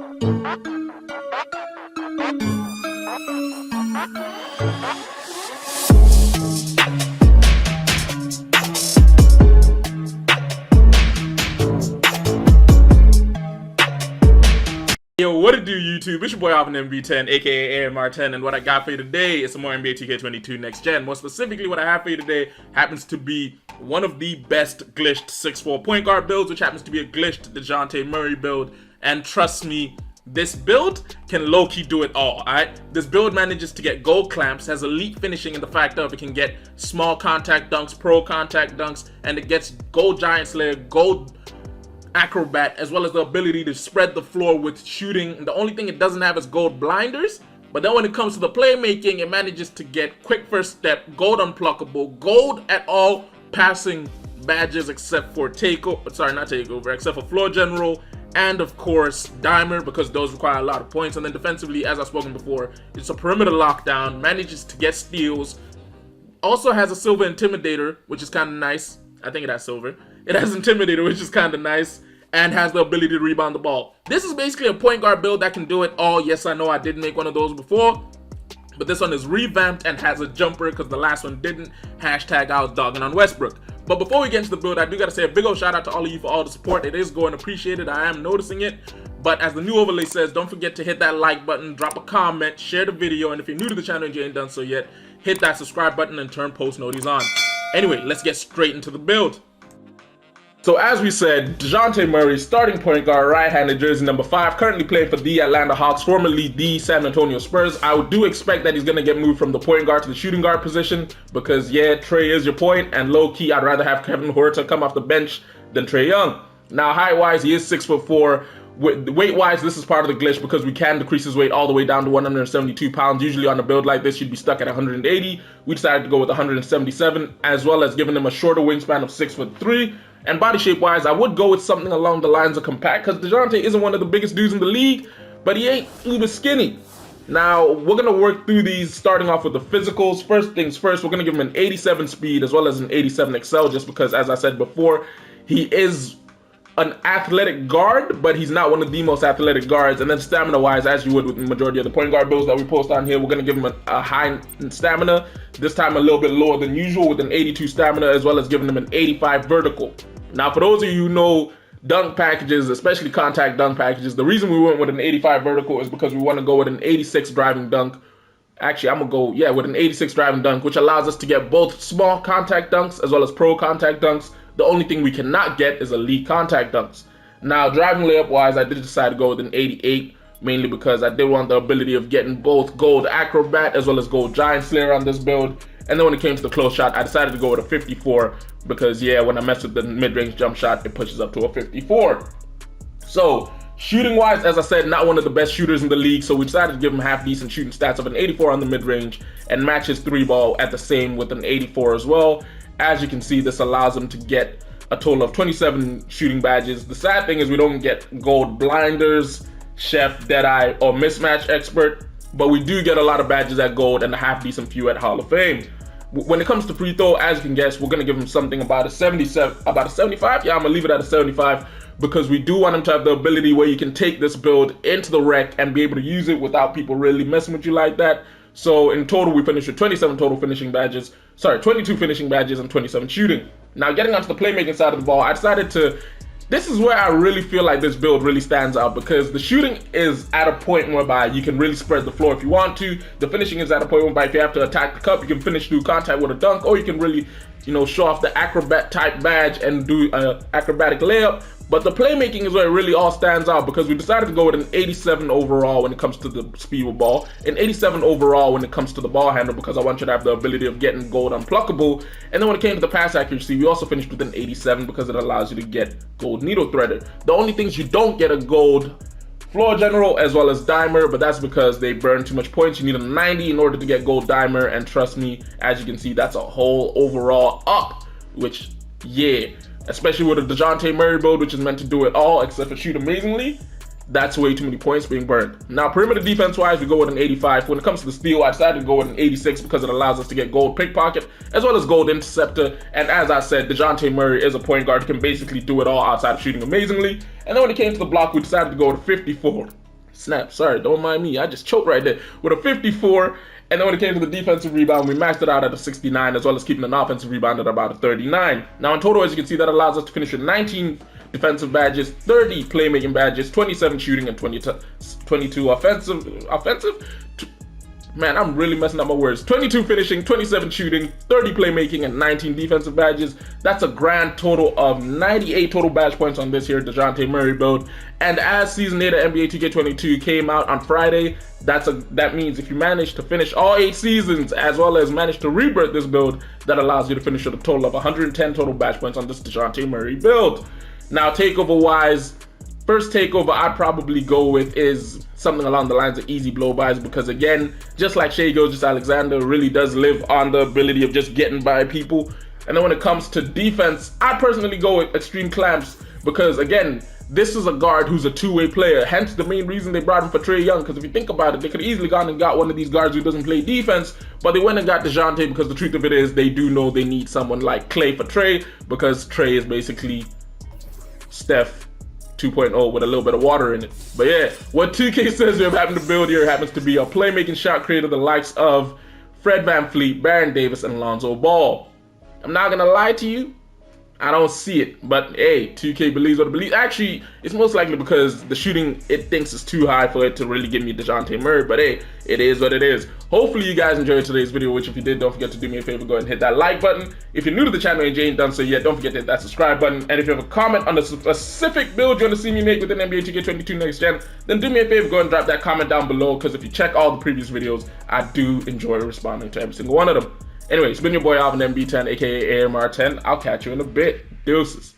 Yo, what it do, YouTube? It's your boy Alvin MB10, aka AMR10, and what I got for you today is some more NBA 2K22 Next Gen. More specifically, what I have for you today happens to be one of the best glitched 6'4" point guard builds, which happens to be a glitched DeJounte Murray build. And trust me, this build can low-key do it all, alright? This build manages to get gold clamps, has elite finishing in the fact of it can get small contact dunks, pro contact dunks, and it gets gold giant slayer, gold acrobat, as well as the ability to spread the floor with shooting. The only thing it doesn't have is gold blinders, but then when it comes to the playmaking, it manages to get quick first step, gold unpluckable, gold at all passing badges except for except for floor general, and of course dimer, because those require a lot of points. And then defensively, as I've spoken before, it's a perimeter lockdown, manages to get steals, also has a silver intimidator, which is kind of nice. I think it has silver. It has intimidator, which is kind of nice, and has the ability to rebound the ball. This is basically a point guard build that can do it all. Yes, I know I did make one of those before, but this one is revamped and has a jumper because the last one didn't. Hashtag I was dogging on Westbrook. But before we get into the build, I do got to say a big old shout out to all of you for all the support. It is going appreciated. I am noticing it. But as the new overlay says, don't forget to hit that like button, drop a comment, share the video, and if you're new to the channel and you ain't done so yet, hit that subscribe button and turn post notifications on. Anyway, let's get straight into the build. So as we said, DeJounte Murray, starting point guard, right-handed, jersey number 5, currently playing for the Atlanta Hawks, formerly the San Antonio Spurs. I do expect that he's going to get moved from the point guard to the shooting guard position because, yeah, Trey is your point, and low-key, I'd rather have Kevin Huerter come off the bench than Trae Young. Now, height-wise, he is 6'4". Weight-wise, this is part of the glitch because we can decrease his weight all the way down to 172 pounds. Usually on a build like this, you'd be stuck at 180. We decided to go with 177, as well as giving him a shorter wingspan of 6'3". And body shape-wise, I would go with something along the lines of compact because DeJounte isn't one of the biggest dudes in the league, but he ain't uber skinny. Now, we're going to work through these, starting off with the physicals. First things first, we're going to give him an 87 speed as well as an 87 excel, just because, as I said before, he is an athletic guard, but he's not one of the most athletic guards. And then stamina-wise, as you would with the majority of the point guard builds that we post on here, we're going to give him a high stamina, this time a little bit lower than usual with an 82 stamina, as well as giving him an 85 vertical. Now, for those of you who know dunk packages, especially contact dunk packages, the reason we went with an 85 vertical is because we want to go with an 86 driving dunk. Actually, I'm going to go, with an 86 driving dunk, which allows us to get both small contact dunks as well as pro contact dunks. The only thing we cannot get is elite contact dunks. Now, driving layup wise, I did decide to go with an 88, mainly because I did want the ability of getting both gold acrobat as well as gold giant slayer on this build. And then when it came to the close shot, I decided to go with a 54 because, yeah, when I mess with the mid-range jump shot, it pushes up to a 54. So, shooting wise, as I said, not one of the best shooters in the league, so we decided to give him half-decent shooting stats of an 84 on the mid-range and match his 3-ball at the same with an 84 as well. As you can see, this allows him to get a total of 27 shooting badges. The sad thing is we don't get gold blinders, chef, deadeye, or mismatch expert, but we do get a lot of badges at gold and a half-decent few at Hall of Fame. When it comes to free throw, as you can guess, we're going to give him something about a 77, about a 75. Yeah, I'm going to leave it at a 75 because we do want him to have the ability where you can take this build into the rec and be able to use it without people really messing with you like that. So in total, we finished with 27 total finishing badges. Sorry, 22 finishing badges and 27 shooting. Now, getting onto the playmaking side of the ball, I decided to... This is where I really feel like this build really stands out because the shooting is at a point whereby you can really spread the floor if you want to. The finishing is at a point whereby if you have to attack the cup, you can finish through contact with a dunk, or you can really, show off the acrobat type badge and do an acrobatic layup. But the playmaking is where it really all stands out because we decided to go with an 87 overall when it comes to the speed with ball, an 87 overall when it comes to the ball handle because I want you to have the ability of getting gold unpluckable. And then when it came to the pass accuracy, we also finished with an 87 because it allows you to get gold needle threader. The only things you don't get a gold floor general as well as dimer, but that's because they burn too much points. You need a 90 in order to get gold dimer, and trust me, as you can see, that's a whole overall up, which, yeah. Especially with a DeJounte Murray build, which is meant to do it all except for shoot amazingly, that's way too many points being burned. Now, perimeter defense-wise, we go with an 85. When it comes to the steal, I decided to go with an 86 because it allows us to get gold pickpocket as well as gold interceptor. And as I said, DeJounte Murray is a point guard who can basically do it all outside of shooting amazingly. And then when it came to the block, we decided to go with a 54. snap, sorry, don't mind me. I just choked right there. With a 54. And then when it came to the defensive rebound, we maxed it out at a 69, as well as keeping an offensive rebound at about a 39. Now in total, as you can see, that allows us to finish with 19 defensive badges, 30 playmaking badges, 27 shooting, and 22 offensive? Man, I'm really messing up my words. 22 finishing, 27 shooting, 30 playmaking, and 19 defensive badges. That's a grand total of 98 total badge points on this here DeJounte Murray build. And as Season 8 of NBA 2K22 came out on Friday, that means if you manage to finish all 8 seasons, as well as manage to rebirth this build, that allows you to finish with a total of 110 total badge points on this DeJounte Murray build. Now, takeover-wise, first takeover I'd probably go with is something along the lines of easy blow-bys, because again, just like Shai Gilgeous-Alexander really does live on the ability of just getting by people. And then when it comes to defense, I personally go with extreme clamps, because again, this is a guard who's a two-way player, hence the main reason they brought him for Trae Young, because if you think about it, they could have easily gone and got one of these guards who doesn't play defense, but they went and got DeJounte because the truth of it is they do know they need someone like Klay for Trae, because Trae is basically Steph 2.0 with a little bit of water in it. But yeah, what 2K says we have happened to build here happens to be a playmaking shot creator, the likes of Fred VanVleet, Baron Davis, and Lonzo Ball. I'm not gonna lie to you, I don't see it, but hey, 2K believes what it believes. Actually, it's most likely because the shooting, it thinks is too high for it to really give me DeJounte Murray, but hey, it is what it is. Hopefully you guys enjoyed today's video, which if you did, don't forget to do me a favor, go ahead and hit that like button. If you're new to the channel and you ain't done so yet, don't forget to hit that subscribe button. And if you have a comment on the specific build you want to see me make within NBA 2K22 next gen, then do me a favor, go and drop that comment down below, because if you check all the previous videos, I do enjoy responding to every single one of them. Anyway, it's been your boy Alvin MB10, aka AMR10. I'll catch you in a bit. Deuces.